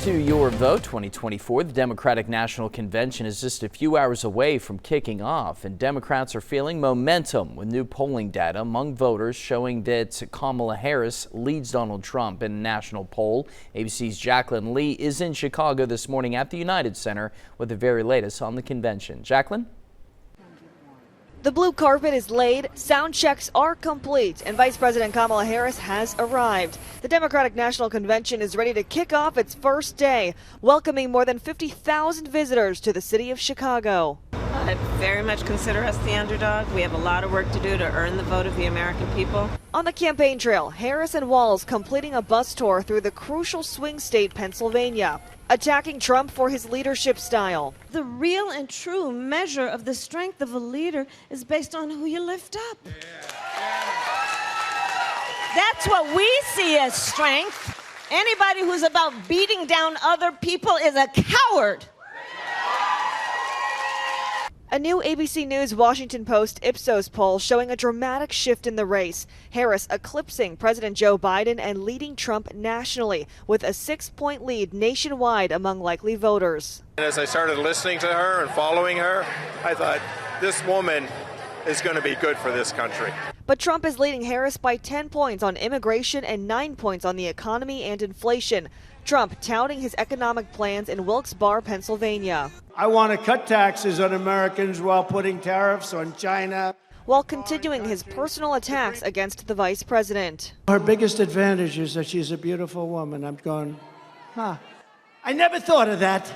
To your vote 2024, the Democratic National Convention is just a few hours away from kicking off, and Democrats are feeling momentum with new polling data among voters showing that Kamala Harris leads Donald Trump in a national poll. ABC's Jacqueline Lee is in Chicago this morning at the United Center with the very latest on the convention. Jacqueline? The blue carpet is laid, sound checks are complete, and Vice President Kamala Harris has arrived. The Democratic National Convention is ready to kick off its first day, welcoming more than 50,000 visitors to the city of Chicago. I very much consider us the underdog. We have a lot of work to do to earn the vote of the American people. On the campaign trail, Harris and Walz completing a bus tour through the crucial swing state, Pennsylvania, attacking Trump for his leadership style. The real and true measure of the strength of a leader is based on who you lift up. That's what we see as strength. Anybody who's about beating down other people is a coward. A new ABC News Washington Post Ipsos poll showing a dramatic shift in the race. Harris eclipsing President Joe Biden and leading Trump nationally with a 6-point lead nationwide among likely voters. And as I started listening to her and following her, I thought, this woman is going to be good for this country. But Trump is leading Harris by 10 points on immigration and 9 points on the economy and inflation. Trump touting his economic plans in Wilkes-Barre, Pennsylvania. I want to cut taxes on Americans while putting tariffs on China, while continuing his personal attacks against the vice president. Her biggest advantage is that she's a beautiful woman. I'm going, I never thought of that.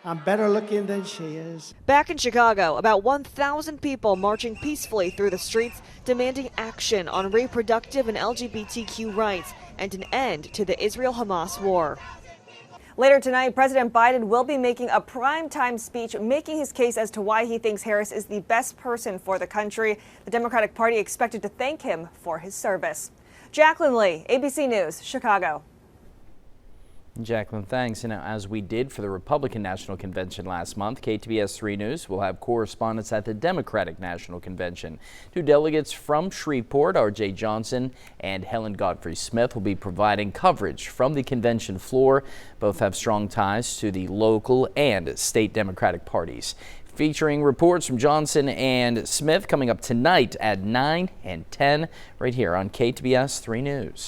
I'm better looking than she is. Back in Chicago, about 1,000 people marching peacefully through the streets, demanding action on reproductive and LGBTQ rights and an end to the Israel-Hamas war. Later tonight, President Biden will be making a primetime speech, making his case as to why he thinks Harris is the best person for the country. The Democratic Party expected to thank him for his service. Jacqueline Lee, ABC News, Chicago. Jacqueline, thanks. And as we did for the Republican National Convention last month, KTBS 3 News will have correspondents at the Democratic National Convention. Two delegates from Shreveport, R.J. Johnson and Helen Godfrey Smith, will be providing coverage from the convention floor. Both have strong ties to the local and state Democratic parties. Featuring reports from Johnson and Smith coming up tonight at 9 and 10 right here on KTBS 3 News.